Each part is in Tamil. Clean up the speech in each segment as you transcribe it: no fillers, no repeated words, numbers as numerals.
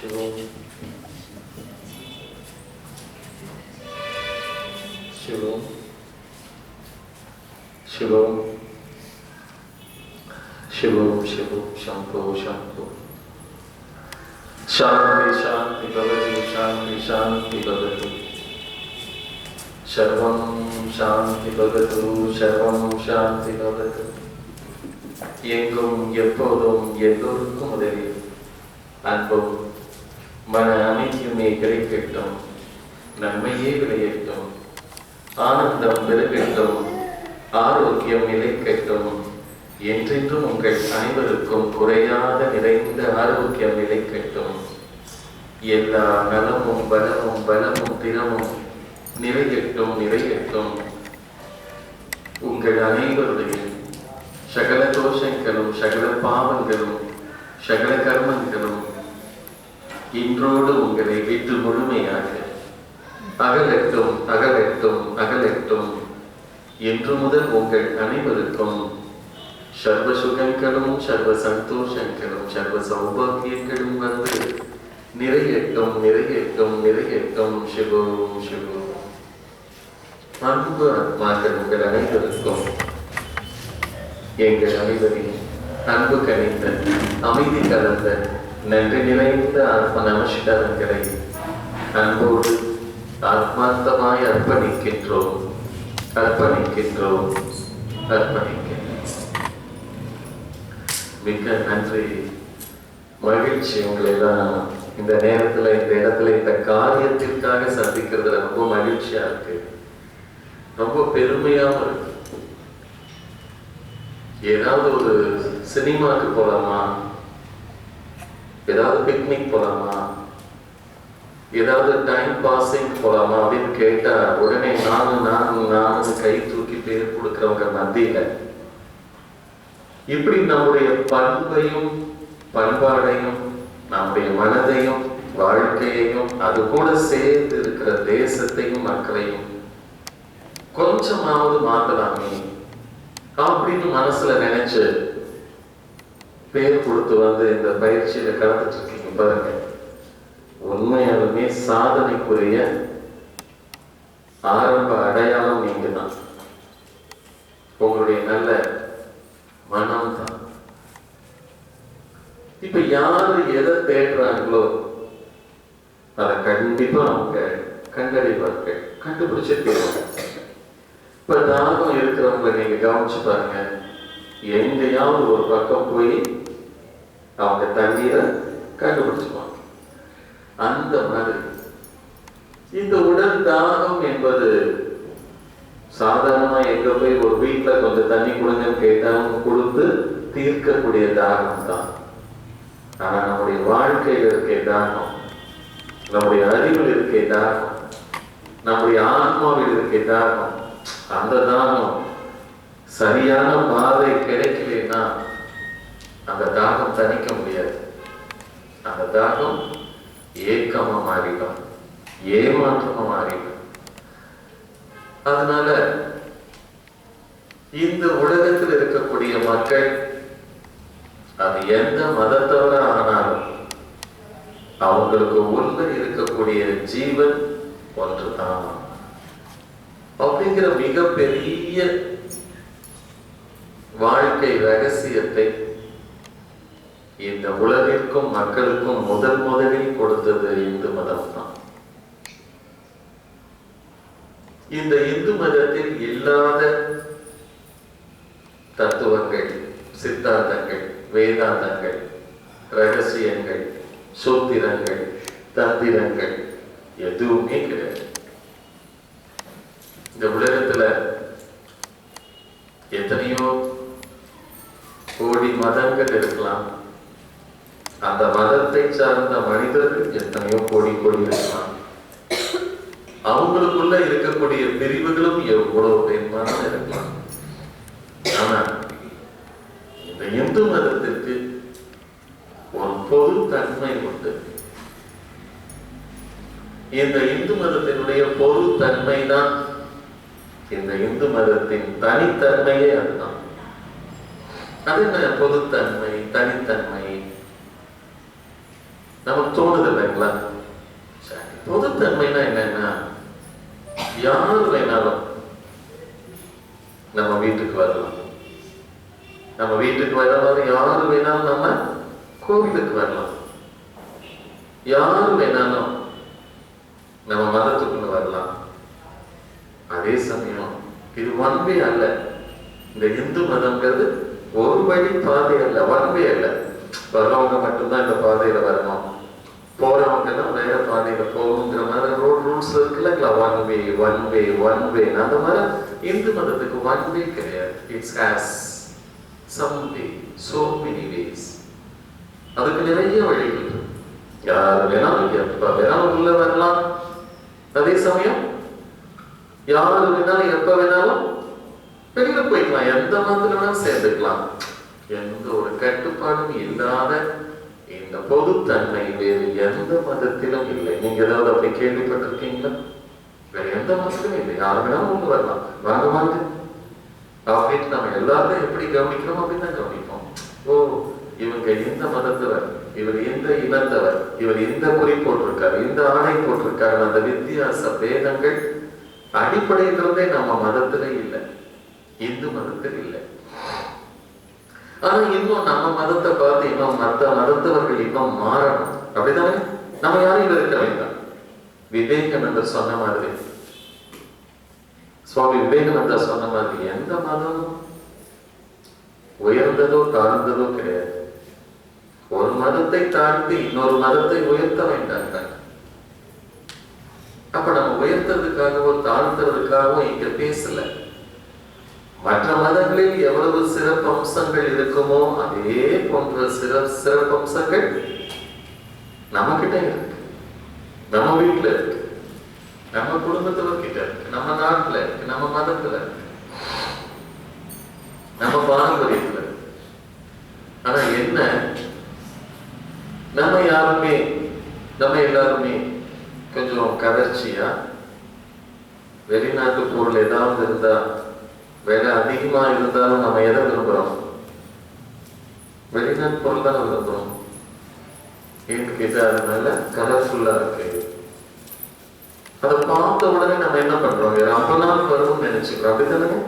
Shivam, Shivam, Shivam, Shivam, Shivam, Shampoo, Shampoo. Shanti, Shanti, Bhavati, Shanti, Shanti, Bhavati. Sarvam Shanti Bhavatu, Sarvam Shanti Bhavatu. எங்கும் எப்போதும் எல்லோருக்கும் உதவி அன்பும் மன அமைதியுமே கிடைக்கட்டும், நன்மையே விளையட்டும், ஆனந்தம் பெருகட்டும், ஆரோக்கியம் நிலைக்கட்டும். என்றென்றும் உங்கள் அனைவருக்கும் குறையாத நிறைந்த ஆரோக்கியம் நிலைக்கட்டும். எல்லா நலமும் பலமும் பலமும் தினமும் நிறையட்டும் நிறையட்டும். உங்கள் அனைவருடைய சகல தோஷங்களும் சகல பாவங்களும் சகல கர்மங்களும் இன்றோடு உங்களை விட்டு முழுமையாக அகலட்டும் அகலட்டும் அகலட்டும். என்று முதல் உங்கள் அனைவருக்கும் சர்வ சுகங்களும் சர்வ சந்தோஷங்களும் சர்வ சௌபாகியங்களும் வந்து நிறையட்டும் நிறையட்டும் நிறையட்டும். சிவோம் சிவோம். அன்பு ஆத்மாக்கள் உங்கள் அனைவருக்கும் எங்கள் அனைவரையும் அன்பு கணிந்த அமைதி கலந்த நன்றி நிறைந்த ஆத்ம நமஸ்காரங்களை அன்போடு ஆத்மார்த்தமாய் அர்ப்பணிக்கின்றோம் அர்ப்பணிக்கின்றோம் அர்ப்பணிக்கின்றோம். மிக்க நன்றி, மகிழ்ச்சி. உங்களை எல்லாம் இந்த நேரத்துல இந்த இடத்துல இந்த காரியத்திற்காக சந்திக்கிறதுல ரொம்ப மகிழ்ச்சியா இருக்கு, ரொம்ப பெருமையாவும் இருக்கு. ஏதாவது ஒரு சினிமாக்கு போலாமா, ஏதாவது பிக்னிக் போலாமா, ஏதாவது டைம் பாசிங் போலாமா அப்படின்னு கேட்டா உடனே நானும் கை தூக்கி பேர் கொடுக்கிறவங்க மத்தியில இப்படி நம்முடைய பண்பையும் பண்பாடையும் நம்முடைய மனதையும் வாழ்க்கையையும் அது கூட சேர்ந்து இருக்கிற தேசத்தையும் மக்களையும் கொஞ்சமாவது மாத்தலாமே அப்படின்னு மனசுல நினைச்சு பேர் கொடுத்து வந்து இந்த பயிற்சியில கலந்துட்டு இருக்கீங்க பாருங்க. உண்மையாலுமே சாதனைக்குரிய ஆரம்ப அடையாளம் நீங்க தான். உங்களுடைய நல்ல மனம் தான். இப்ப யாரு எதை தேடுறாங்களோ அதை கண்டிப்பா அவங்க கண்டறிவார்கள், கண்டுபிடிச்சிருக்கிறாங்க. இப்ப தாகம் இருக்கிறவங்க நீங்க கவனிச்சு பாருங்க, எங்கேயாவது ஒரு பக்கம் போய் அவங்க தண்ணீரை கண்டுபிடிச்சுப்பாங்க. அந்த மாதிரி இந்த உடல் தாகம் என்பது சாதாரணமா எங்க போய் ஒரு வீட்டுல கொஞ்சம் தண்ணி கொடுங்கன்னு கேட்டாலும் கொடுத்து தீர்க்கக்கூடிய தாகம் தான். ஆனா நம்முடைய வாழ்க்கையில் இருக்க தாகம், நம்முடைய அறிவில் இருக்க தாகம், நம்முடைய ஆன்மாவில் இருக்க தாகம், அந்த தாகம் சரியான பாதை கிடைக்கலன்னா அந்த தாகம் தணிக்க முடியாது. அந்த தாகம் ஏக்கமா மாறிடும், ஏமாற்றமா மாறிடும். அதனால இந்த உலகத்தில் இருக்கக்கூடிய மக்கள் அது எந்த மதத்தவர ஆனாலும் அவங்களுக்கு உள்ள இருக்கக்கூடிய ஜீவன் ஒன்றுதான் அப்படிங்கிற மிகப்பெரிய வாழ்க்கை ரகசியத்தை இந்த உலகிற்கும் மக்களுக்கும் முதலில் கொடுத்தது இந்து மதம் தான். இந்த இந்து மதத்தில் இல்லாத தத்துவங்கள், சித்தாந்தங்கள், வேதாந்தங்கள், ரகசியங்கள், சூத்திரங்கள், தந்திரங்கள் எதுவுமே கிடையாது. இந்த உலகத்துல எத்தனையோ கோடி மதங்கள் இருக்கலாம், அந்த மதத்தை சார்ந்த மனிதர்கள் எத்தனையோ கோடி இருக்கலாம். அவங்களுக்குள்ள இருக்கக்கூடிய பிரிவுகளும் எவ்வளவு வேணுமானது இருக்கலாம். ஆனா இந்த இந்து மதத்திற்கு ஒரு பொது தன்மை உண்டு. இந்த இந்து மதத்தினுடைய பொது தன்மை தான், இந்த இந்து மதத்தின் தனித்தன்மையே அதுதான். அது என்ன பொதுத்தன்மை, தனித்தன்மை? நமக்கு தோணுதில்லை. பொதுத்தன்மைனா என்னன்னா, யாரு வேணாலும் நம்ம வீட்டுக்கு வரலாம். நம்ம வீட்டுக்கு வரலாம். யாரு வேணாலும் நம்ம கோவிலுக்கு வரலாம். யாரு வேணாலும் நம்ம மதத்துக்குள்ள வரலாம். அதே சமயம் இது ஒன்வே அல்ல. இந்த இந்து மதம்ங்கிறது ஒரு வழி பாதை அல்ல, ஒன்வே அல்ல. வர்றவங்க மட்டும்தான் இந்த பாதையில வரணும், போறவங்க எல்லாம் வேற பாதையில போகணுங்கிற மாதிரி ரூல்ஸ் இருக்குல்ல. ஒன் வே அந்த மாதிரி இந்து மதத்துக்கு ஒன் வே கிடையாது. It's has some way, so many ways. அதுக்கு நிறைய வழிகள் இருக்கு. யார் வேணாலும் எப்ப வேணாலும் உள்ள வரலாம். அதே சமயம் யாரு வேணாலும் எப்ப வேணாலும் வெளியில போய்க்கலாம். எந்த மதத்துல வேணாலும் சேர்ந்துக்கலாம். எந்த ஒரு கட்டுப்பாடும் இல்லாத இந்த பொதுத்தன்மை வேறு எந்த மதத்திலும் இல்லை. நீங்க ஏதாவது அப்படி கேள்விப்பட்டிருக்கீங்களா? வேற எந்த மதத்திலும் இல்லை. யாரு வேணாலும் உள்ள வரலாம். வாங்க வாங்க அப்படின்னு நம்ம எல்லாத்தையும் எப்படி கவனிக்கிறோம் அப்படின்னு தான் கவனிப்போம். ஓ, இவங்க இந்த மதத்தவர், இவர் இந்த இனத்தவர், இவர் இந்த குறி போட்டிருக்காரு, இந்த ஆணை போட்டிருக்காரு. அந்த வித்தியாச பேதங்கள் அடிப்படையிலிருந்தே நம்ம மதத்துல இல்லை, இந்து மதத்தில் இல்லை. ஆனா இன்னும் நம்ம மதத்தை பார்த்து இன்னும் மற்ற மதத்தவர்கள் இன்னும் மாறணும். அப்படித்தானே? நம்ம யாரையும் இருக்க வேண்டாம். விவேகானந்தர் சொன்ன மாதிரி, சுவாமி விவேகானந்தர் சொன்ன மாதிரி, எந்த மதமும் உயர்ந்ததோ தாழ்ந்ததோ கிடையாது. ஒரு மதத்தை தாழ்த்தி இன்னொரு மதத்தை உயர்த்த வேண்டாங்க. அப்ப நம்ம உயர்த்ததுக்காகவோ தாழ்த்துறதுக்காகவோ இங்க பேசல. மற்ற மதங்களில் எவ்வளவு சிறப்பு அம்சங்கள் இருக்குமோ அதே போன்ற சிறப்பு அம்சங்கள் நம்ம கிட்ட இருக்கு, நம்ம வீட்டுல இருக்கு, நம்ம குடும்பத்தவர்கிட்ட இருக்கு, நம்ம நாட்டுல இருக்கு, நம்ம மதத்துல இருக்கு, நம்ம பாரம்பரியத்துல இருக்கு. ஆனா என்ன, நம்ம எல்லாருமே கொஞ்சம் கவர்ச்சியா வெளிநாட்டு பொருள் ஏதாவது இருந்தா, விலை அதிகமா இருந்தாலும் நம்ம எதை விரும்புறோம்? வெளிநாட்டு பொருள் தான் விரும்புறோம். ஏன்னு கேட்டா அதனால கலர்ஃபுல்லா இருக்கு. அதை பார்த்த உடனே நம்ம என்ன பண்றோம்? வேற 50 நாள் வரும்னு நினைச்சுக்கிறோம். அப்படித்தானே?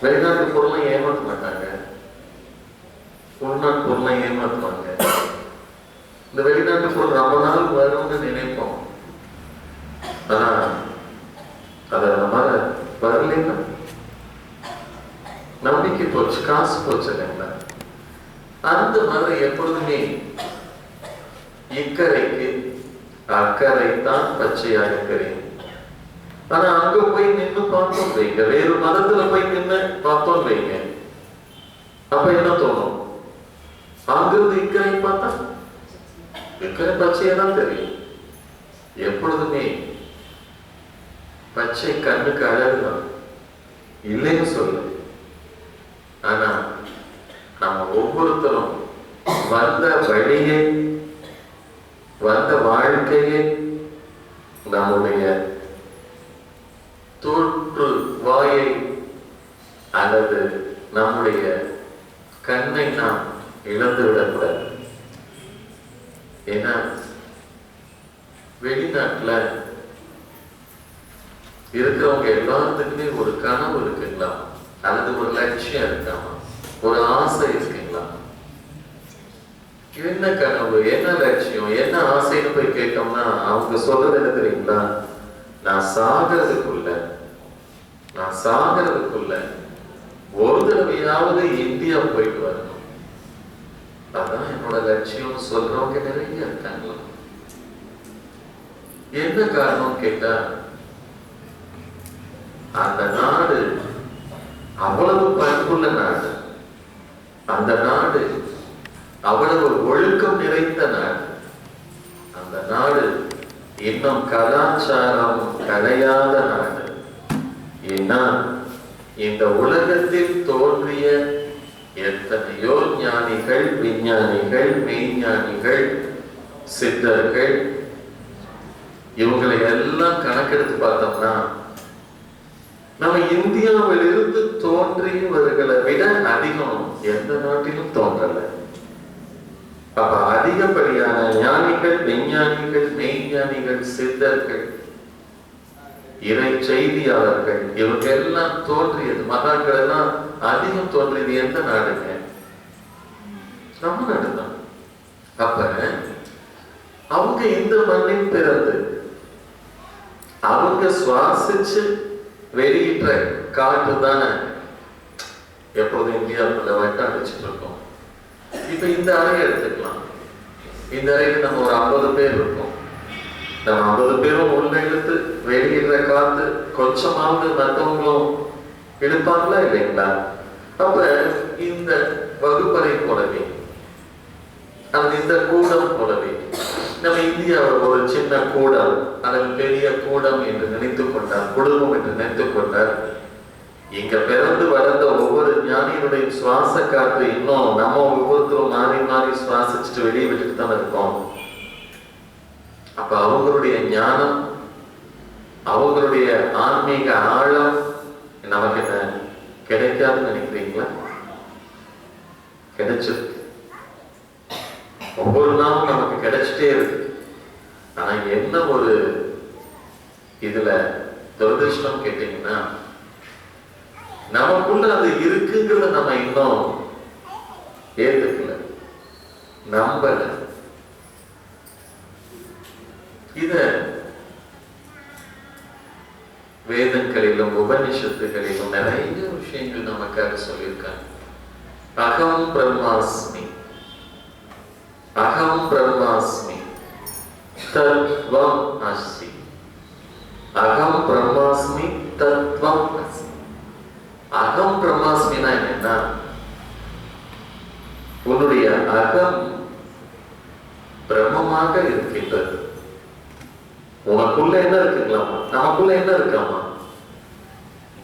வெளிநாட்டு பொருளை ஏமாற்ற மாட்டாங்க, உள்நாட்டு பொருளை ஏமாற்றுவாங்க. இந்த வெளிநாட்டு பொருள் 50 நாள் வரும்னு நினைப்போம். ஆனா அதை நம்ம வரலைன்னா நம்பிக்கை போச்சு, காசு போச்சு இல்லைங்களா? அந்த மாதிரி எப்பொழுதுமே இக்கரைக்கு அக்கறைத்தான் பச்சையாக இருக்கிறேன். ஆனா அங்க போய் நின்று பார்த்தோம் வைங்க, வேறு மதத்துல போய் நின்று பார்த்தோம் வைங்க, அப்ப என்ன தோணும்? அங்கிருந்து இக்கரை பார்த்தா இக்கரை பச்சையா தான் தெரியும். எப்பொழுதுமே பச்சை கண்ணுக்கு அழகுதான், இல்லைன்னு சொல்லு. ஆனா நம்ம ஒவ்வொருத்தரும் வந்த வழியை, வந்த வாழ்க்கையை, நம்முடைய தோற்று வாயை அல்லது நம்முடைய கண்ணை நாம் இழந்து விடக்கூடாது. ஏன்னா வெளிநாட்டுல இருக்கிறவங்க எல்லாத்துக்குமே ஒரு கனவு இருக்குங்களா, அல்லது ஒரு லட்சியம் இருக்காமா, ஒரு ஆசை இருக்குங்களா? என்ன கனவு, என்ன லட்சியம், என்ன ஆசைன்னு போய் கேட்டோம்னா அவங்க சொல்றது என்ன தெரியுங்களா? நான் சாகிறதுக்குள்ள ஒரு தடவையாவது இந்தியா போயிட்டு வரணும், அதான் என்னோட லட்சியம் சொல்றவங்க நிறைய இருக்காங்களா? என்ன காரணம் கேட்டா, அந்த நாடு அவ்வளவு பண்புள்ள நாடு, அந்த நாடு அவ்வளவு ஒழுக்கம் நிறைந்த நாடு, அந்த நாடு இன்னும் கலாச்சாரம் கலையாத நாடு. ஏன்னா இந்த உலகத்தில் தோன்றிய எத்தனையோ ஞானிகள், விஞ்ஞானிகள், மெய்ஞானிகள், சித்தர்கள், இவங்களை எல்லாம் கணக்கெடுத்து பார்த்தோம்னா நம்ம இந்தியாவிலிருந்து தோன்றியவர்களை விட அதிகம் எந்த நாட்டிலும் தோன்றல. அப்ப அதிகப்படியான ஞானிகள், விஞ்ஞானிகள், மெய்ஞானிகள், சித்தர்கள், இறை செய்தியாளர்கள், இவங்க எல்லாம் தோன்றியது, மகான்கள் எல்லாம் அதிகம் தோன்றியது எந்த நாடுங்க? நம்ம நாடுதான். அப்ப அவங்க இந்த மண்ணில் பிறந்து அவங்க சுவாசிச்சு வெளியிட்ட காற்று தானே எப்போதும் இந்தியாவுக்குள்ள வட்டாடிச்சுட்டு இருக்கோம். இப்ப இந்த அறையை எடுத்துக்கலாம். இந்த அறையில நம்ம ஒரு 50 பேர் இருக்கோம். நம்ம 50 பேரும் உள்ள இழுத்து வெளியிடுற காத்து கொஞ்சமாவது மற்றவங்களும் இழுப்பாங்களா இல்லைங்களா? அப்ப இந்த வகுப்பறை போலவே, அது இந்த கூடம் போலவே, நம்ம இந்தியாவை ஒரு சின்ன கூடம் அல்லது பெரிய கூடம் என்று நினைத்துக் கொண்டார், குடும்பம் என்று நினைத்துக் கொண்டார். இங்க பிறந்து வளர்ந்த ஒவ்வொரு ஞானியினுடைய சுவாச காற்று இன்னும் நம்ம ஒவ்வொருத்தரும் மாறி மாறி சுவாசிச்சுட்டு வெளியே விட்டுட்டு தான் இருக்கோம். அப்ப அவங்களுடைய ஞானம், அவங்களுடைய ஆன்மீக ஆழம் நமக்கு என்ன கிடைக்காதுன்னு நினைக்கிறீங்களா? கிடைச்சிருக்கு. ஒவ்வொரு நாளும் நமக்கு கிடைச்சிட்டே இருக்கு. ஆனா என்ன ஒரு இதுல துரதிருஷ்டம் கேட்டீங்கன்னா, நமக்குள்ள அது இருக்குங்கிறத நம்ம இன்னும் ஏத்துக்கல, நம்பல. இத வேதங்களிலும் உபனிஷத்துகளிலும் நிறைய விஷயங்கள் நமக்காக சொல்லியிருக்காங்க. அகம் பிரம்மாஸ்மி, அகம் பிரம்மாஸ்மி தத்வம் அஸ்மி, அகம் பிரம்மாஸ்மி தத்வம் அஸ்மி. அகம் பிரம்மாஸ்மினா என்னன்னா, உன்னுடைய அகம் பிரம்மமாக இருக்கின்றது. உனக்குள்ள என்ன இருக்குங்களாமா? நமக்குள்ள என்ன இருக்காமா?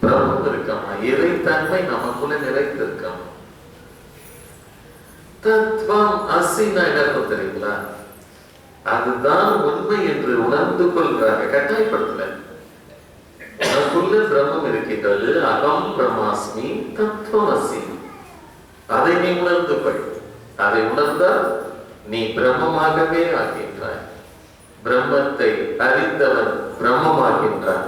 பிரம்மம் இருக்காமா? இறைத்தன்மை நமக்குள்ள நிறைந்து இருக்காமா? தத்வம் அசினா என்ன தெரியுங்களா? அதுதான் உண்மை என்று உணர்ந்து கொள்றாங்க, கட்டாயப்படுத்தல. உனக்குள்ள பிரம்மம் இருக்கின்றது, அகம் பிரம்மாஸ்மி தத்வம் அசி. அதை நீ உணர்ந்து கொள். அதை உணர்ந்தால் நீ பிரம்மமாகவே ஆகின்றாய். பிரம்மத்தை அறிந்தவன் பிரம்மமாகின்றான்.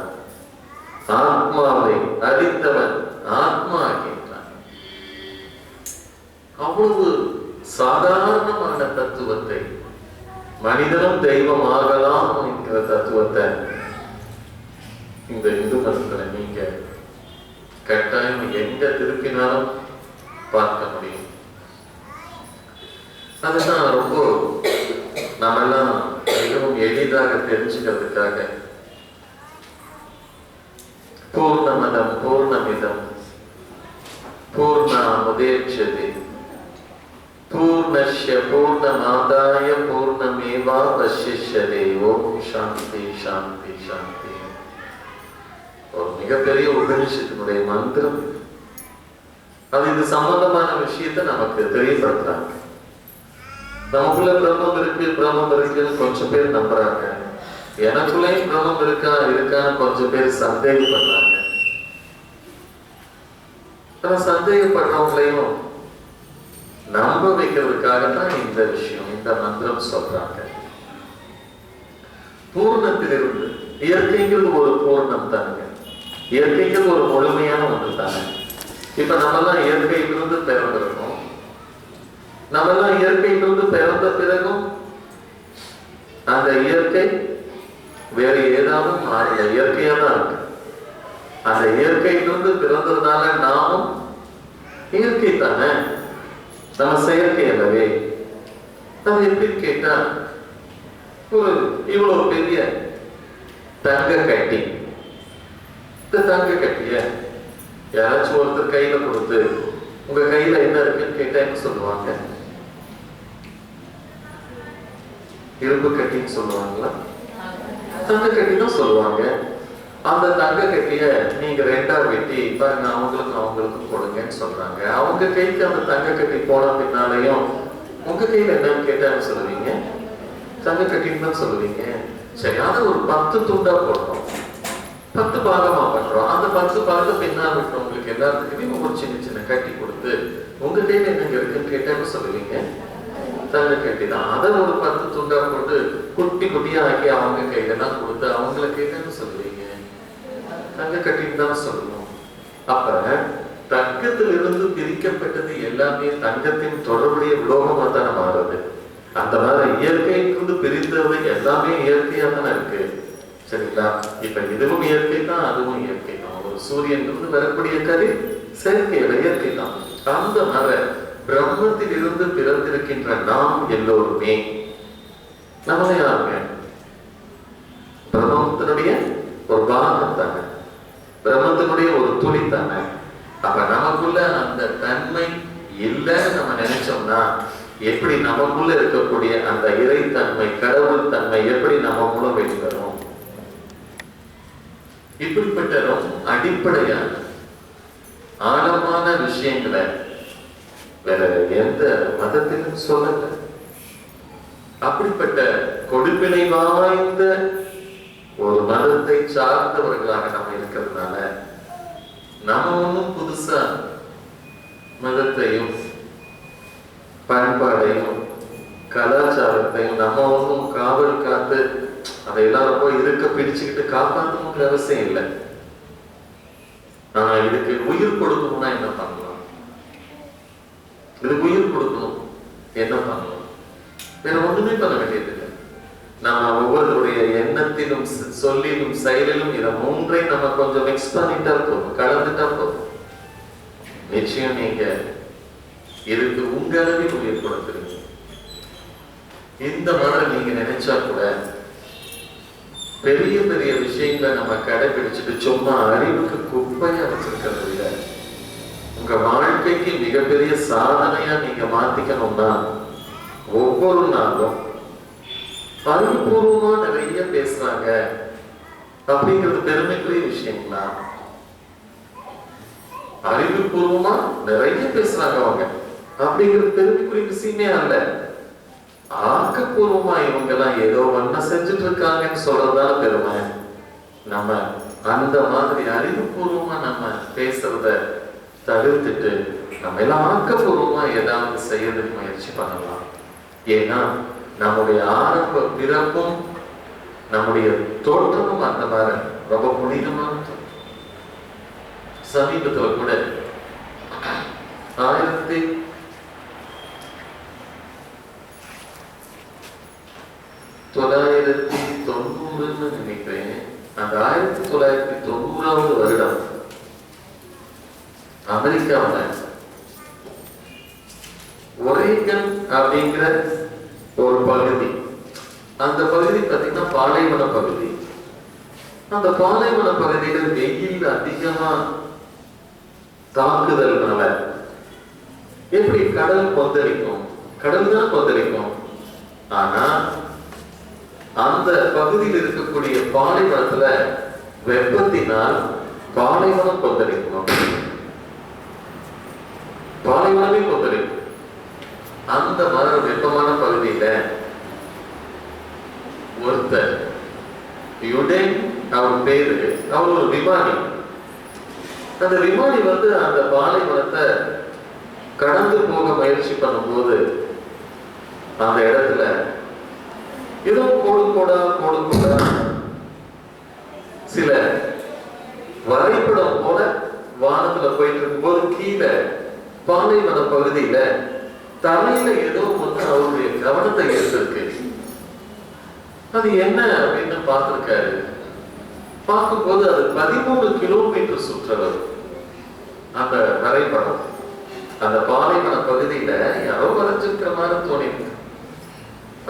ஆத்மாவை அறிந்தவன் ஆத்மா ஆகின்றான். அவ்வளவு சாதாரணமான தத்துவத்தை, மனிதனும் தெய்வம் ஆகலாம் என்கிற தத்துவத்தை இந்த இந்து மதத்துல நீங்க கட்டாயம் எங்க திருப்பினாலும் பார்க்க முடியும். அதுதான் ரொம்ப நம்மெல்லாம் மிகவும் எளிதாக தெரிஞ்சுக்கிறதுக்காக பூர்ணமதம் பூர்ணமிதம் பூர்ணமுதேச்யதே பூர்ணஸ்ய பூர்ணமாதாய பூர்ணமேவாவசிஷ்யதே. ஓம் சாந்தி சாந்தி சாந்தி. ஒரு மிகப்பெரிய உபனிஷத்தினுடைய மந்திரம். அது இது சம்பந்தமான விஷயத்தை நமக்கு தெரியப்படுத்துறாங்க. நமக்குள்ள பிரம்மம் இருக்கு, பிரம்மம் இருக்குன்னு கொஞ்சம் பேர் நம்புறாங்க. எனக்குள்ளேயும் பிரம்மம் இருக்கான்னு கொஞ்சம் பேர் சந்தேகப்படுறாங்க. ஆனா சந்தேகப்படுறவங்களையும் நம்ப வைக்கிறதுக்காக தான் இந்த விஷயம், இந்த மந்திரம் சொல்றாங்க. பூர்ணத்திலிருந்து, இயற்கைங்கிறது ஒரு பூர்ணம் தானுங்க. இயற்கைங்கிறது ஒரு முழுமையான ஒன்று தானே. இப்ப நம்மெல்லாம் இயற்கையிலிருந்து பிறந்திருக்கோம். நம்மெல்லாம் இயற்கையிலிருந்து பிறந்த பிறகும் அந்த இயற்கை வேற ஏதாவது மாறல, இயற்கையா தான் இருக்கு. அந்த இயற்கையிலிருந்து பிறந்ததுனால நாமும் இயற்கை தானே, நம்ம செயற்கை அல்லவே. அது எப்படின்னு கேட்டா, ஒரு இவ்வளவு பெரிய தங்க கட்டி, இந்த தங்க கட்டிய யாராச்சும் ஒருத்தர் கையில கொடுத்து உங்க கையில என்ன இருக்குன்னு கேட்டா என்ன சொல்லுவாங்க? இரும்பு கட்டின்னு சொல்லுவாங்களா? தங்க கட்டி தான் சொல்லுவாங்க. அந்த தங்க கட்டிய நீங்க ரெண்டா வெட்டி பாருங்க, அவங்களுக்கும் கொடுங்கன்னு சொல்றாங்க. அவங்க கைக்கு அந்த தங்க கட்டி போன பின்னாலையும் உங்க கையில என்னன்னு கேட்டா என்ன சொல்லுவீங்க? தங்க கட்டின்னு தான் சொல்லுவீங்க. சரி, அதை ஒரு 10 துண்டா போடுறோம், 10 பாகமா பண்றோம். அந்த 10 பாகத்தை பின்னால் விட்டுறவங்களுக்கு எல்லாத்துக்குமே ஒரு சின்ன சின்ன கட்டி கொடுத்து உங்க கையில என்னங்க இருக்குன்னு கேட்டா என்ன சொல்லுவீங்க? தங்க கட்டி தான். அதை ஒரு 10 துண்டா போட்டு குட்டி குட்டியா ஆக்கி அவங்க கையிலலாம் கொடுத்து அவங்களுக்கு என்னன்னு சொல்லுவீங்க? தங்க கட்டின்னு தான் சொல்லணும். அப்ப தங்கத்திலிருந்து பிரிக்கப்பட்டது எல்லாமே தங்கத்தின் தொடர்புடைய உலோகமா தானே மாறுது. அந்த மாதிரி இயற்கையிலிருந்து பிரித்தது எல்லாமே இயற்கையா தானே இருக்கு. சரிங்களா? இப்ப இதுவும் இயற்கை தான், அதுவும் இயற்கை தான். ஒரு சூரியனிலிருந்து வரக்கூடிய கதிர் செயற்கையில இயற்கை தான். அந்த மாதிரி பிரம்மத்தில் இருந்து பிறந்திருக்கின்ற நாம் எல்லோருமே நம்மளே யாருங்க? பிரம்மத்தினுடைய ஒரு பாகம் தானே, பிரம்மத்தினுடைய ஒரு துளி தானே. அப்ப நமக்குள்ள அந்த தன்மை இல்லைன்னு நம்ம நினைச்சோம்னா எப்படி நமக்குள்ள இருக்கக்கூடிய அந்த இறைத்தன்மை, கடவுள் தன்மை எப்படி நம்ம மூலம் வெளிவரும்? இப்படிப்பட்ட அடிப்படையான ஆழமான விஷயங்களை வேற எந்த மதத்திலும் சொல்லல. அப்படிப்பட்ட கொடுப்பினை வாய்ந்த ஒரு மதத்தை சார்ந்தவர்களாக நம்ம இருக்கிறதுனால நம்ம ஒன்றும் புதுசா மதத்தையும் பண்பாடையும் கலாச்சாரத்தையும் நம்ம ஒன்றும் காவல் காத்து அதை எல்லாரும் போய் இருக்க பிடிச்சுக்கிட்டு காப்பாற்றணுங்கிற அவசியம் இல்லை. நான் இதுக்கு உயிர் கொடுக்கணும்னா என்ன பண்ணலாம்? இதுக்கு உயிர் கொடுக்கணும் என்ன பண்ணலாம்? வேற ஒண்ணுமே பண்ண வேண்டியது இல்லை. நம்ம ஒவ்வொருடைய எண்ணத்திலும் சொல்லிலும் செயலிலும் இதை மூன்றை நம்ம கொஞ்சம் மிக்ஸ் பண்ணிட்டா போதும், கலந்துட்டா போதும். நிச்சயம் நீங்க இதுக்கு உங்க அளவில் உயிர் கொடுத்துருங்க. இந்த மாதிரி நீங்க நினைச்சா கூட பெரிய பெரிய விஷயங்களை நம்ம கடைபிடிச்சிட்டு சும்மா அறிவுக்கு குப்பையா வச்சிருக்கிறது இல்லை. உங்க வாழ்க்கைக்கு மிகப்பெரிய சாதனையா நீங்க மாத்திக்கணும்னா ஒவ்வொரு நாளும் அறிவுபூர்வமா நிறைய பேசுறாங்க அப்படிங்கிறது பெருமைக்குரிய விஷயங்களா? அறிவுபூர்வமா நிறைய பேசுறாங்க அவங்க அப்படிங்கிறது பெருமைக்குரிய விஷயமே அல்ல. ஆக்கப்பூர்வமா இவங்க எல்லாம் ஏதோ ஒன்ன செஞ்சுட்டு இருக்காங்கன்னு சொல்றதுதான பெருமை. நம்ம அந்த மாதிரி அறிவுபூர்வமா நம்ம பேசுறத தவிர்த்துட்டு நம்ம எல்லாம் ஆக்கப்பூர்வமா ஏதாவது செய்யறதுக்கு முயற்சி பண்ணலாம். ஏன்னா நம்முடைய ஆரம்ப பிறப்பும் நம்முடைய தோற்றமும் அந்த மாதிரி ரொம்ப புனிதமான தோற்றம். சமீபத்துல கூட 1990 நினைக்கிறேன். அந்த 1990 வருடம் அமெரிக்காவில் ஒரேகன் அப்படிங்கிற ஒரு பகுதி, அந்த பகுதி பார்த்தீங்கன்னா பாலைவன பகுதி. அந்த பாலைவன பகுதியில் வெயில் அதிகமா தாக்குதல்னால எப்படி கடல் கொந்தளிக்கும், கடல் தான் கொந்தளிக்கும். ஆனா அந்த பகுதியில் இருக்கக்கூடிய பாலைவனத்துல வெப்பத்தினால் பாலைவனம் கொந்தளிக்கும், பாலைவனமே கொந்தளிக்கும். அந்த மாதிரி வெப்பமான பகுதியில ஒருத்தர் யுடேன் அவர் பேரு, அவர் ஒரு விமானி. அந்த விமானி அந்த பாலைவனத்தை கடந்து போக முயற்சி பண்ணும்போது அந்த இடத்துல ஏதோ கோடு கோடா சில வரைபடம் போல வானத்துல போயிட்டு இருக்கும்போது கீழே பாலைவன பகுதியில தலையில ஏதோ அவருடைய கவனத்தை எடுத்திருக்கு. அது என்ன அப்படின்னு பார்த்திருக்காரு. பார்க்கும்போது அது 13 கிலோமீட்டர் சுற்றளவு அந்த வரைபடம். அந்த பாலைவன பகுதியில யாரோ வரைஞ்சிருக்கிற மாதிரி தோணிருக்கு.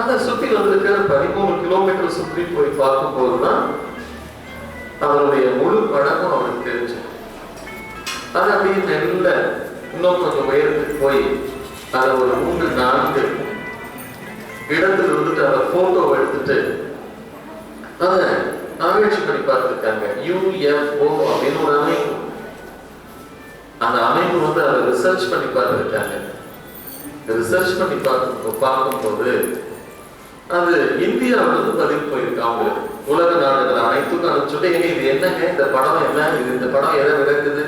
அதை சுத்தி வந்திருக்கிற 13 கிலோமீட்டர் சுற்றி போய் பார்க்கும் போதுதான் அவருடைய முழு படமும் அவருக்கு தெரிஞ்சு. அது அப்படியே நெல்ல இன்னும் கொஞ்சம் உயரத்துக்கு போய் அதை ஒரு 3-4 இடத்துல இருந்துட்டு அதை போட்டோ எடுத்துட்டு அதை ஆராய்ச்சி பண்ணி பார்த்துருக்காங்க. UFO அப்படின்னு ஒரு அமைப்பு. அந்த அமைப்பு அதை ரிசர்ச் பண்ணி பார்த்துருக்காங்க. ரிசர்ச் பண்ணி பார்க்கும்போது அது இந்தியாவிலிருந்து பதில் போயிருக்கு. அவங்க உலக நாடுகள் அனைத்துக்கும் அனுப்பிச்சுட்டு, இது என்னங்க இந்த படம், என்ன இது, இந்த படம் எதை விளக்குது,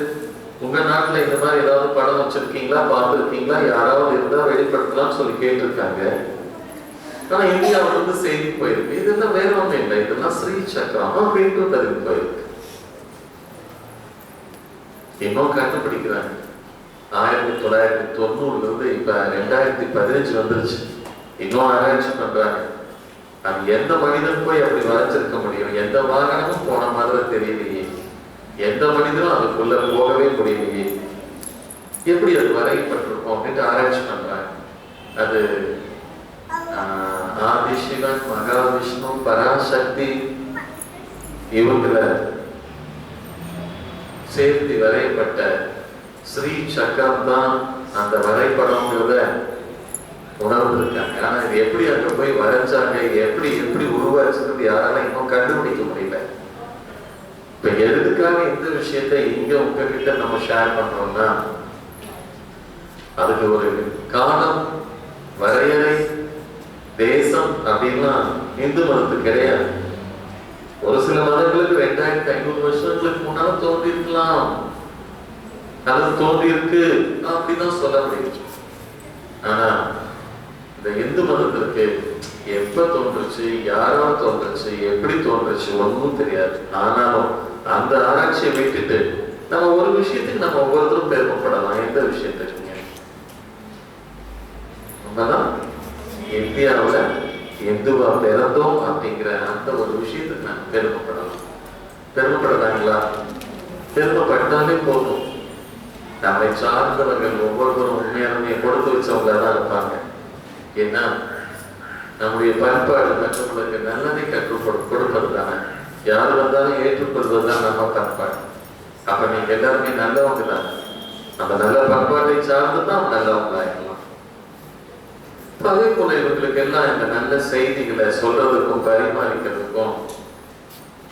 உங்க நாட்டுல இந்த மாதிரி ஏதாவது படம் வச்சிருக்கீங்களா, பார்த்துருக்கீங்களா, யாராவது இருந்தா வெளிப்படுத்தலாம்னு சொல்லி கேட்டிருக்காங்க. ஆனா இந்தியாவிலிருந்து செய்தி போயிருக்கு. இதெல்லாம் வேற ஒண்ணும் இல்லை, இதெல்லாம் ஸ்ரீ சக்கரம் அப்படின்ட்டு தெரிஞ்சு போயிருக்கு. இன்னும் கண்டுபிடிக்கிறாங்க. 1990 இருந்து இப்ப 2015 வந்துருச்சு. இன்னும் ஆராய்ச்சி பண்றாங்க. அது எந்த மனிதன் போய் அப்படி வரைஞ்சிருக்க முடியும்? எந்த வாகனமும் போன மாதிரி தெரியலையே, எந்த மனிதனும் அதுக்குள்ள போகவே முடியலையே, எப்படி அது வரையப்பட்டிருக்கும் அப்படின்ட்டு ஆராய்ச்சி பண்றாங்க. அது ஆதிசிவன், மகாவிஷ்ணு, பராசக்தி இவங்கள சேர்த்து வரையப்பட்ட ஸ்ரீ சக்கரம் தான் அந்த வரைபடம்ங்கிறத உணர்ந்திருக்காங்க. ஆனா இது எப்படி அங்க போய் வரைஞ்சாங்க, எப்படி எப்படி உருவாச்சுறது யாராலும் இன்னும் கண்டுபிடிக்க முடியல. இப்ப எதுக்காக இந்த விஷயத்தை இங்க உங்ககிட்ட நம்ம ஷேர் பண்றோம்னா, அதுக்கு ஒரு காலம், வரையறை, தேசம் அப்படின்னா இந்து மதத்துக்கு கிடையாது. ஒரு சில மதங்களுக்கு 2500 வருஷங்களுக்கு முன்னால தோன்றி இருக்கலாம், அது தோன்றி இருக்கு அப்படிதான் சொல்ல முடியும். ஆனா இந்த இந்து மதத்திற்கு எப்ப தோன்றுச்சு, யாரால் தோன்றுச்சு, எப்படி தோன்றுச்சு ஒன்றும் தெரியாது. ஆனாலும் அந்த ஆராய்ச்சியை விட்டுட்டு நம்ம ஒரு விஷயத்துக்கு நம்ம ஒவ்வொருத்தரும் பெருமைப்படலாம். எந்த விஷயத்துக்கு? நம்மதான் இந்தியாவில் இந்துவா பிறந்தோம் அப்படிங்கிற அந்த ஒரு விஷயத்துக்கு நம்ம பெருமைப்படலாம். பெருமைப்படலாங்களா? பெருமைப்பட்டாலே போதும். நம்மை சார்ந்தவர்கள் ஒவ்வொருவரும் உண்மையாலுமே கொடுத்து வச்சவங்களா தான் இருப்பாங்க. ஏன்னா நம்முடைய பண்பாடு மற்றவங்களுக்கு நல்லதை கற்றுக் கொடுப்பது தானே. யார் வந்தாலும் ஏற்றுக்கொள்வது தான் நம்ம பண்பாடு. அப்ப நீங்க எல்லாருமே நல்லவங்க தான். அந்த நல்ல பண்பாட்டை சார்ந்து தான் நல்லவங்களா இருக்கலாம். அதே போல இவங்களுக்கு எல்லாம் இந்த நல்ல செய்திகளை சொல்றதுக்கும் பரிமாறிக்கிறதுக்கும்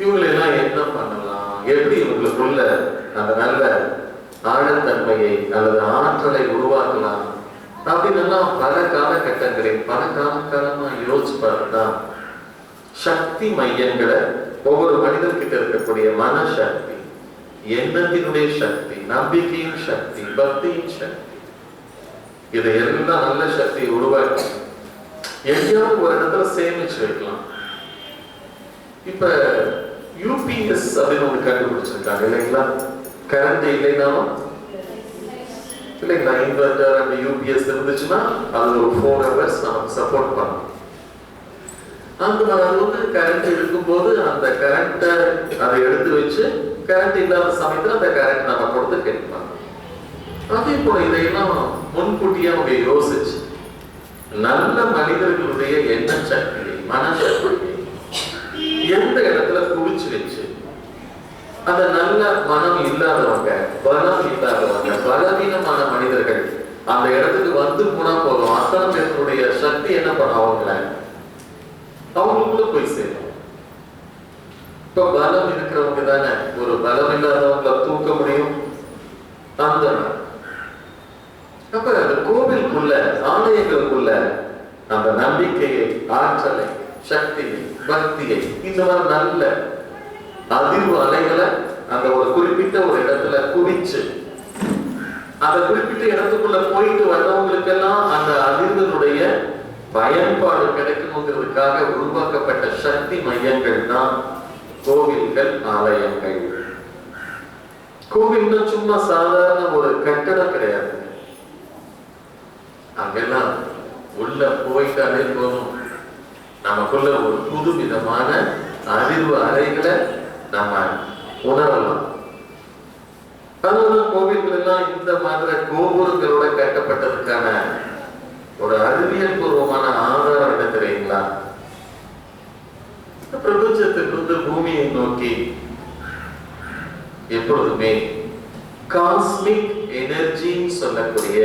இவங்களெல்லாம் என்ன பண்ணலாம், எப்படி இவங்களுக்குள்ள அந்த நல்ல ஆழத்தன்மையை அல்லது ஆற்றலை உருவாக்கலாம் அப்படின்னு பல காலகட்டங்களில் பல காலமா யோசிச்சு பாருன்னா, சக்தி மையங்களை ஒவ்வொரு மனிதர்கிட்ட இருக்கக்கூடிய மனசக்தி, எண்ணத்தினுடைய சக்தி, நம்பிக்கையின் சக்தி, பக்தியின் சக்தி, இதை எல்லாம் நல்ல சக்தியை உருவாக்கி எங்கேயாவது ஒரு இடத்துல சேமிச்சு வைக்கலாம். இப்ப யூபிஎஸ் அப்படின்னு ஒன்று கண்டுபிடிச்சிருக்காங்க இல்லைங்களா? கரண்ட் இல்லைனாலும் இல்லைங்களா, இன்வெர்டர் அந்த யூபிஎஸ் இருந்துச்சுன்னா அது ஒரு 4 hours நமக்கு சப்போர்ட் பண்ணும். அந்த அது வந்து கரண்ட் இருக்கும்போது அந்த கரண்ட்டை அதை எடுத்து வச்சு கரண்ட் இல்லாத சமயத்தில் அந்த கரண்ட் நம்ம கொடுத்து கேட்பாங்க. அதே போல இதையெல்லாம் முன்கூட்டியே அவங்க யோசிச்சு நல்ல மனிதர்களுடைய எண்ண சக்தியை, மனசக்தியை எந்த இடத்துல குவிச்சு வச்சு அந்த நல்ல மனம் இல்லாதவங்க, பலம் இல்லாதவங்க, பலவீனமான மனிதர்கள் அந்த இடத்துக்கு வந்து போனா போதும், அத்தனை பேருடைய சக்தி என்ன பண்ண அவங்களுக்குள்ள போய் சேரும். இப்ப பலம் இருக்கிறவங்க தானே ஒரு பலம் இல்லாதவங்களை தூக்க முடியும். அந்த அப்ப அந்த கோவிலுக்குள்ள, ஆலயங்களுக்குள்ள அந்த நம்பிக்கையை, ஆற்றலை, சக்தியை, பக்தியை, இந்த மாதிரி நல்ல அதிர்வு அலைகளை அந்த ஒரு குறிப்பிட்ட ஒரு இடத்துல குவிச்சு அந்த குறிப்பிட்ட இடத்துக்குள்ள போயிட்டு வர்றவங்களுக்கெல்லாம் அந்த அதிர்வினுடைய பயன்பாடு கிடைக்கணுங்கிறதுக்காக உருவாக்கப்பட்ட சக்தி மையங்கள் தான் கோவில்கள், ஆலயங்கள். கோவில்னா சும்மா சாதாரண ஒரு கட்டடம் கிடையாது. அங்கெல்லாம் உள்ள போயிட்டாலே போதும், நமக்குள்ள ஒரு புது விதமான அறிவு அறைகளை நம்ம உணரலாம். அதனால கோவில்கள் எல்லாம் இந்த மாதிரி கோபுரங்களோட கட்டப்பட்டதுக்கான ஒரு அறிவியல் பூர்வமான ஆதாரம் என்ன தெரியுங்களா? பிரபஞ்சத்திலிருந்து பூமியை நோக்கி எப்பொழுதுமே காஸ்மிக் எனர்ஜின்னு சொல்லக்கூடிய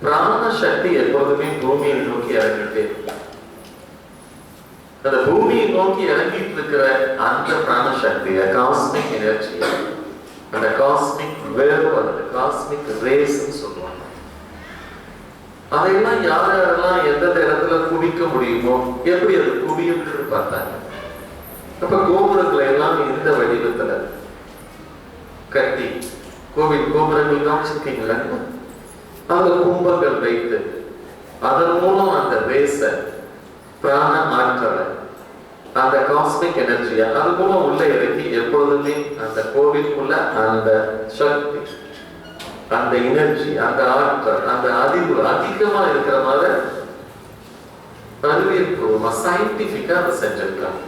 பிராண சக்தி எப்பொழுதுமே பூமியை நோக்கி இறங்கிட்டே இருக்கு. அந்த பூமியை நோக்கி இறங்கிட்டு இருக்கிற அந்த பிராண சக்திய, காஸ்மிக் எனர்ஜி, அந்த காஸ்மிக் வேவ், அந்த காஸ்மிக் ரேஸ் சொல்லுவாங்க. அதையெல்லாம் யாரெல்லாம் எந்தெந்த இடத்துல குவிக்க முடியுமோ, எப்படி அது குவியும் பார்த்தாங்க. அப்ப கோபுரங்களை எல்லாம் இந்த வடிவத்துல கட்டி கோவில் கோபுரங்கள் கவனிச்சிருக்கீங்களா? அதுல கும்பங்கள் வைத்து அதன் மூலம் அந்த ரேச பிராண ஆற்றலை, அந்த காஸ்மிக் எனர்ஜியா அது மூலம் உள்ள இறக்கி எப்பொழுதுமே அந்த கோவிலுக்குள்ள அந்த சக்தி, அந்த எனர்ஜி, அந்த ஆற்றல், அந்த அறிவு அதிகமா இருக்கிற மாதிரி அறிவியல் பூர்வமா சயின்டிபிக்கா அதை செஞ்சிருக்காங்க.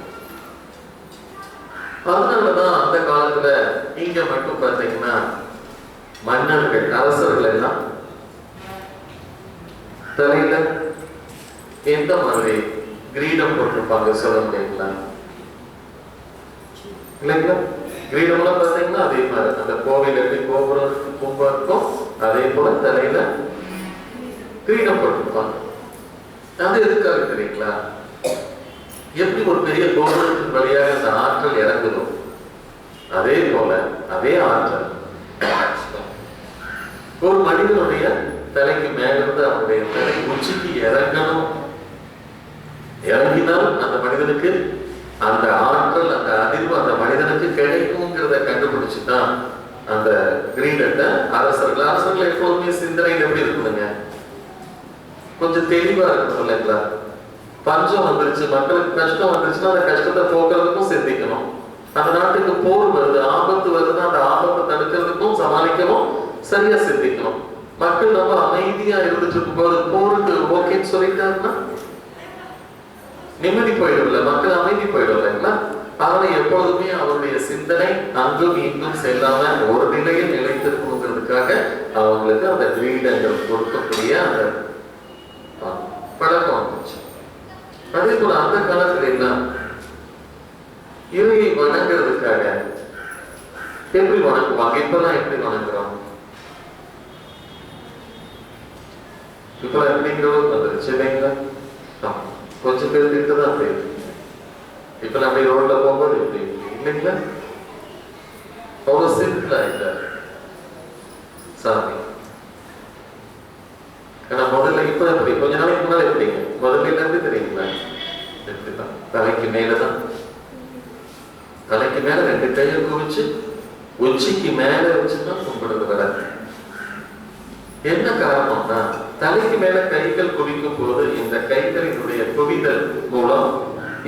அதனாலதான் அந்த காலத்துல இங்க மட்டும் பார்த்தீங்கன்னா மன்னர்கள், அரசர்கள் எல்லாம் தலையில எந்த மாதிரி கிரீடம் போட்டிருப்பாங்க சொல்ல முடியுங்களா? இல்லைங்களா? கிரீடம்லாம் பார்த்தீங்கன்னா அதே மாதிரி அந்த கோவில் எப்படி கோபுரம் கும்பம் இருக்கும் அதே போல தலையில கிரீடம் போட்டிருப்பாங்க. அது எதுக்காக தெரியுங்களா? எப்படி ஒரு பெரிய கோபுரத்தின் வழியாக அந்த ஆற்றல் இறங்குதோ அதே போல அதே ஆற்றல் ஒரு மனிதனுடைய தலைக்கு மேலிருந்து அவனுடைய தலை உச்சிக்கு இறங்கணும். இறங்கினால் அந்த மனிதனுக்கு அந்த ஆற்றல், அந்த அதிர்வு அந்த மனிதனுக்கு கிடைக்கும்ங்கிறத கண்டுபிடிச்சுதான் அந்த கிரீடத்தை அரசர்கள் எப்போதுமே சிந்தனையில் எப்படி இருக்கணுங்க, கொஞ்சம் தெளிவா இருக்கணும் இல்லைங்களா? பஞ்சம் வந்துருச்சு, மக்களுக்கு கஷ்டம் வந்துருச்சுன்னா அந்த கஷ்டத்தை போக்குறதுக்கும் சிந்திக்கணும். அந்த நாட்டுக்கு போர் வருது, ஆபத்து வருதுன்னா அந்த ஆபத்தை தடுக்கிறதுக்கும் சமாளிக்கவும் சரியா சிந்திக்கணும். மக்கள் ரொம்ப அமைதியா இருந்துட்டு இருக்கும்போது போருக்கு ஓகேன்னு சொல்லிட்டாருன்னா நிம்மதி போயிடும்ல, மக்கள் அமைதி போயிடும் இல்லைங்களா? அதனால எப்பொழுதுமே அவருடைய சிந்தனை அங்கும் இங்கும் செல்லாம ஒரு நிலையில் நிலைத்திருக்கணுங்கிறதுக்காக அவங்களுக்கு அந்த கிரீடங்கள் கொடுக்கக்கூடிய அந்த பழக்கம் வந்துச்சு. அதே போல அந்த காலத்துல எல்லாம் இறையை வணங்குறதுக்காக எப்படி வணங்குவாங்க? இப்பெல்லாம் எப்படி வணங்குறோம்? இப்பெல்லாம் எப்படிங்கிறவங்க வந்துருச்சு இல்லைங்களா? கொஞ்சம் பேர் கிட்டதான் அப்படி இருக்கு. இப்பெல்லாம் அப்படி ரோட்ல போகும்போது எப்படி இல்லைங்களா? அவ்வளவு சிம்பிளா ஆயிட்டாரு சாமி. ஆனா முதல்ல இப்ப எப்படி, கொஞ்ச நாளைக்கு முன்னாடி எப்படிங்க? முதல்ல இருந்து தெரியுங்களா? எப்படிதான் தலைக்கு மேலதான், தலைக்கு மேல 2 கையை குவிச்சு உச்சிக்கு மேல வச்சுதான் கும்பிடுறது வராது. என்ன காரணம்னா தலைக்கு மேல கைகள் குவிக்கும் போது இந்த கைகளினுடைய குவிதல் மூலம்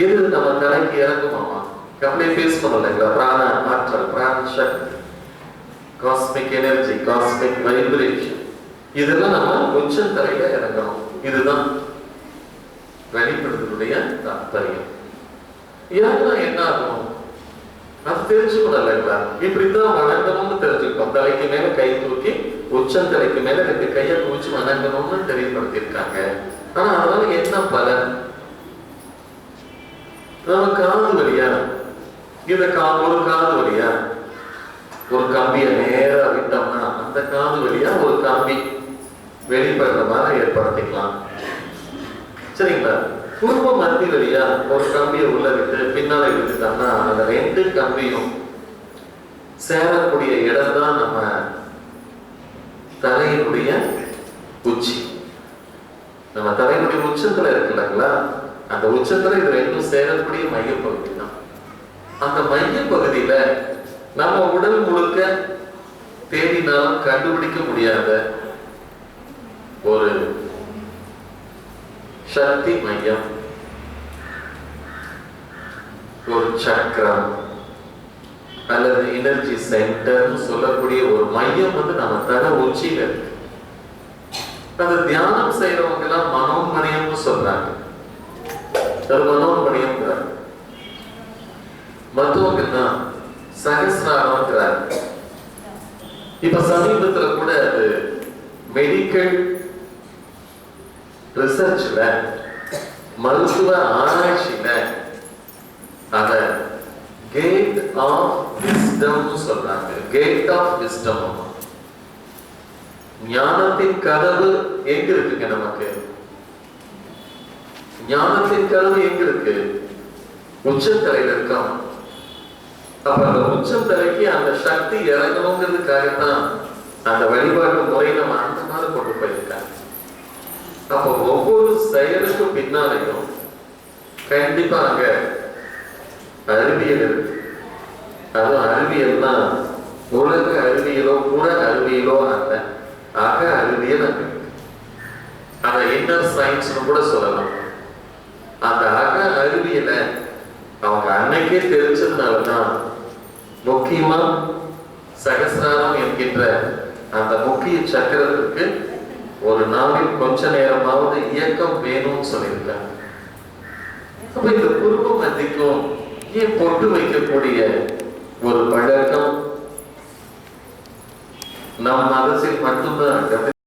இது நம்ம தலைக்கு இறங்குமாமா. அப்படியே பேஸ் பண்ணலைங்களா? பிராண ஆற்றல், பிராண சக்தி, காஸ்மிக் எனர்ஜி, காஸ்மிக் வைப்ரேஷன் இதெல்லாம் நம்ம உச்சந்தலையில இறங்கணும். இதுதான் வெளிப்படுத்தலுடைய தாற்பயம். இதெல்லாம் என்ன ஆகும் அது தெரிஞ்சுக்கணும் இல்லைங்களா? இப்படித்தான் வணங்கணும்னு தெரிஞ்சுக்கணும். தலைக்கு மேல கை தூக்கி உச்சந்தலைக்கு மேல 2 கையை குவிச்சு வணங்கணும்னு தெரியப்படுத்திருக்காங்க. ஆனா அதனால என்ன பலன்? நம்ம காது வழியா ஒரு காது வழியா ஒரு கம்பியை நேரா விட்டோம்னா அந்த காது வழியா ஒரு கம்பி வெளிப்படுற மாதிரி ஏற்படுத்திக்கலாம். சரிங்களா? பூர்வ மத்திய வழியா ஒரு கம்பியை உள்ள விட்டு பின்னால விட்டுட்டோம்னா அந்த 2 கம்பியும் சேரக்கூடிய இடம் தான் நம்ம தலையினுடைய உச்சி. நம்ம தலையினுடைய உச்சத்துல இருக்கு இல்லைங்களா? அந்த உச்சத்துல இது 2ம் சேரக்கூடிய மையப்பகுதி தான். அந்த மையப்பகுதியில நம்ம உடல் முழுக்க தேடினாலும் கண்டுபிடிக்க முடியாத ஒரு சக்தி மையம், ஒரு சக்கரம் அல்லது எனர்ஜி சென்டர் சொல்லக்கூடிய ஒரு மையம் நம்ம தலை உச்சியில இருக்கு. அது தியானம் செய்யறவங்க எல்லாம் மனோன்மணியம்னு சொல்றாங்க. அது மனோன்மணியம். மற்றவங்க தான் சகஸ்ராரம். இப்ப சமீபத்துல கூட அது மெடிக்கல் ரிசர்ச்ல, மருத்துவ ஆராய்ச்சியில அத கேட் ஆஃப் விஸ்டம் சொல்றாங்க. கேட் ஆஃப் விஸ்டம், ஞானத்தின் கதவு எங்க இருக்குங்க? நமக்கு ஞானத்தின் கதவு எங்க இருக்கு? உச்சத்தலையில இருக்காம. அப்ப அந்த உச்சத்தலைக்கு அந்த சக்தி இறங்கணுங்கிறதுக்காகத்தான் அந்த வழிபாட்டு முறை நம்ம அந்த மாதிரி கொண்டு போயிருக்காங்க. அப்ப ஒவ்வொரு செயலுக்கு பின்னாலையும் கண்டிப்பா அங்க அறிவியல் இருக்கு. அதுவும் அறிவியல்னா உலக அறிவியலோ கூட அறிவியலோ அல்ல, ஆக அறிவியல் அல்ல. அதை இன்னர் சயின்ஸ்னு கூட சொல்லலாம். அந்த அக அறிவியலை அவங்க அன்னைக்கே தெரிஞ்சதுனாலதான் முக்கியமா சகசிராரம் என்கின்ற அந்த முக்கிய சக்கரத்துக்கு ஒரு நாளில் கொஞ்ச நேரமாவது இயக்கம் வேணும்னு சொல்லியிருக்காங்க. அப்ப இந்த குருவ மத்திக்கும் ஏன் பொட்டு வைக்கக்கூடிய ஒரு பழக்கம் நம் மதத்தில் மட்டும்தான்